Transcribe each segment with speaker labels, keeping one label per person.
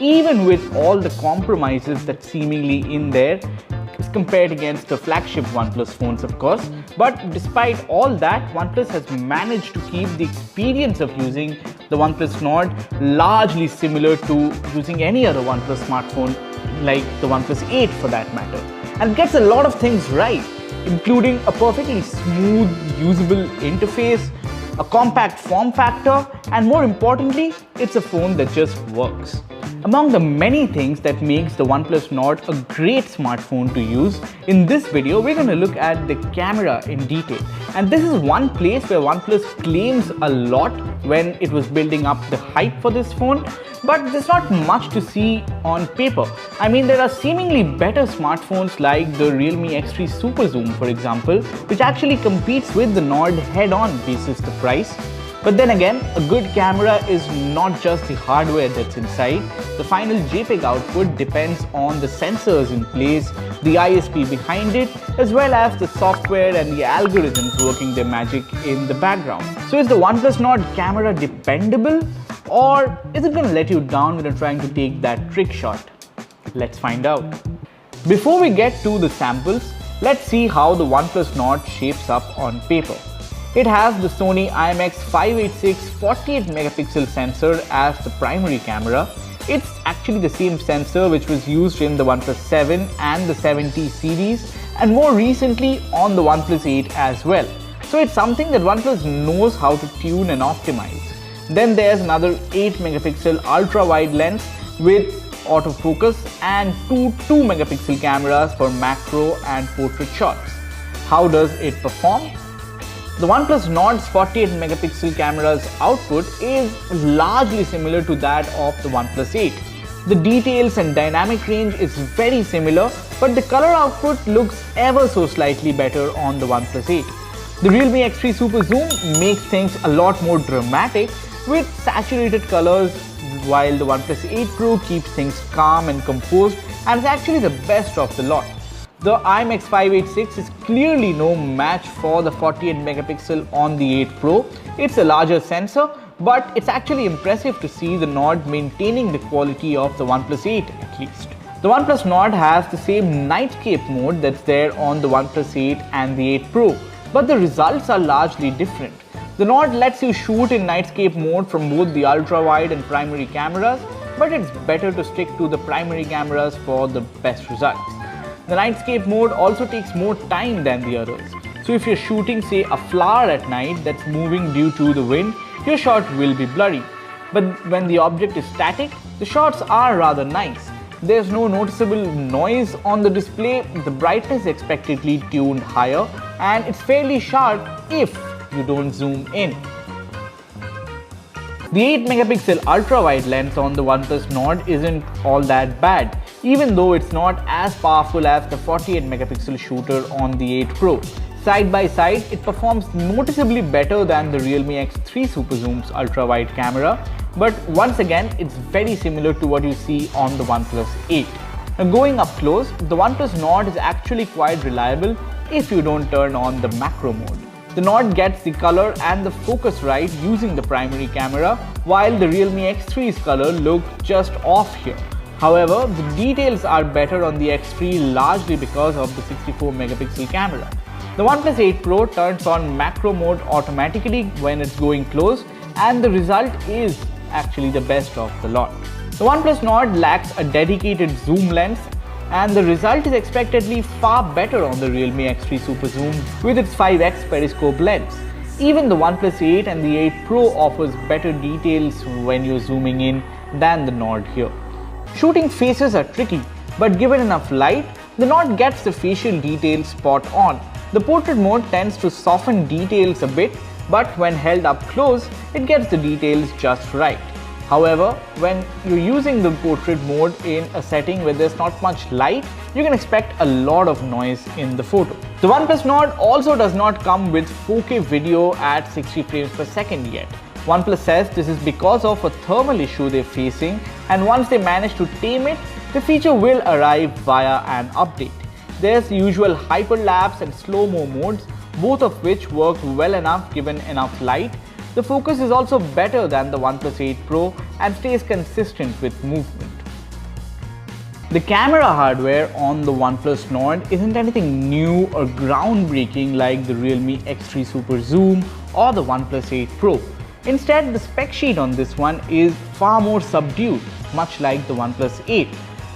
Speaker 1: even with all the compromises that's seemingly in there compared against the flagship OnePlus phones, of course. But despite all that, OnePlus has managed to keep the experience of using the OnePlus Nord largely similar to using any other OnePlus smartphone, like the OnePlus 8 for that matter, and gets a lot of things right, including a perfectly smooth, usable interface, a compact form factor, and more importantly, it's a phone that just works. Among the many things that makes the OnePlus Nord a great smartphone to use, in this video we're going to look at the camera in detail. And this is one place where OnePlus claims a lot when it was building up the hype for this phone, but there's not much to see on paper. I mean, there are seemingly better smartphones like the Realme X3 Super Zoom, for example, which actually competes with the Nord head-on basis the price. But then again, a good camera is not just the hardware that's inside. The final JPEG output depends on the sensors in place, the ISP behind it, as well as the software and the algorithms working their magic in the background. So is the OnePlus Nord camera dependable, or is it going to let you down when you're trying to take that trick shot? Let's find out. Before we get to the samples, let's see how the OnePlus Nord shapes up on paper. It has the Sony IMX586 48 megapixel sensor as the primary camera. It's actually the same sensor which was used in the OnePlus 7 and the 7T series, and more recently on the OnePlus 8 as well. So it's something that OnePlus knows how to tune and optimize. Then there's another 8 megapixel ultra wide lens with autofocus and two 2 megapixel cameras for macro and portrait shots. How does it perform? The OnePlus Nord's 48 megapixel camera's output is largely similar to that of the OnePlus 8. The details and dynamic range is very similar, but the color output looks ever so slightly better on the OnePlus 8. The Realme X3 Super Zoom makes things a lot more dramatic with saturated colors, while the OnePlus 8 Pro keeps things calm and composed and is actually the best of the lot. The IMX586 is clearly no match for the 48 megapixel on the 8 Pro. It's a larger sensor, but it's actually impressive to see the Nord maintaining the quality of the OnePlus 8 at least. The OnePlus Nord has the same nightscape mode that's there on the OnePlus 8 and the 8 Pro, but the results are largely different. The Nord lets you shoot in nightscape mode from both the ultra-wide and primary cameras, but it's better to stick to the primary cameras for the best results. The nightscape mode also takes more time than the others. So if you're shooting, say, a flower at night that's moving due to the wind, your shot will be blurry. But when the object is static, the shots are rather nice. There's no noticeable noise on the display, the brightness is expectedly tuned higher, and it's fairly sharp if you don't zoom in. The 8 megapixel ultra-wide lens on the OnePlus Nord isn't all that bad, even though it's not as powerful as the 48 megapixel shooter on the 8 Pro. Side by side, it performs noticeably better than the Realme X3 Super Zoom's ultra-wide camera, but once again, it's very similar to what you see on the OnePlus 8. Now, going up close, the OnePlus Nord is actually quite reliable if you don't turn on the macro mode. The Nord gets the color and the focus right using the primary camera, while the Realme X3's color looked just off here. However, the details are better on the X3 largely because of the 64 megapixel camera. The OnePlus 8 Pro turns on macro mode automatically when it's going close, and the result is actually the best of the lot. The OnePlus Nord lacks a dedicated zoom lens, and the result is expectedly far better on the Realme X3 Super Zoom with its 5x periscope lens. Even the OnePlus 8 and the 8 Pro offers better details when you're zooming in than the Nord here. Shooting faces are tricky, but given enough light, the Nord gets the facial details spot on. The portrait mode tends to soften details a bit, but when held up close, it gets the details just right. However, when you're using the portrait mode in a setting where there's not much light, you can expect a lot of noise in the photo. The OnePlus Nord also does not come with 4K video at 60 frames per second yet. OnePlus says this is because of a thermal issue they're facing, and once they manage to tame it, the feature will arrive via an update. There's the usual hyperlapse and slow-mo modes, both of which work well enough given enough light. The focus is also better than the OnePlus 8 Pro and stays consistent with movement. The camera hardware on the OnePlus Nord isn't anything new or groundbreaking like the Realme X3 Super Zoom or the OnePlus 8 Pro. Instead, the spec sheet on this one is far more subdued, much like the OnePlus 8.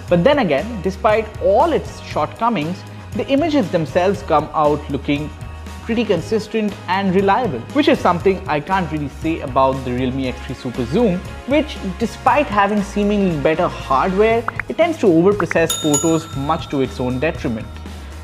Speaker 1: But then again, despite all its shortcomings, the images themselves come out looking pretty consistent and reliable, which is something I can't really say about the Realme X3 Super Zoom, which despite having seemingly better hardware, it tends to overprocess photos much to its own detriment.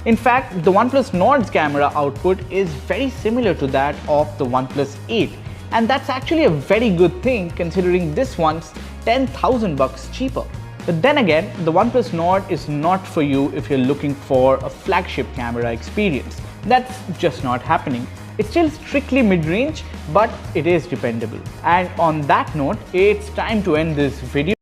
Speaker 1: In fact, the OnePlus Nord's camera output is very similar to that of the OnePlus 8, and that's actually a very good thing considering this one's 10,000 bucks cheaper. But then again, the OnePlus Nord is not for you if you're looking for a flagship camera experience. That's just not happening. It's still strictly mid-range, but it is dependable. And on that note, it's time to end this video.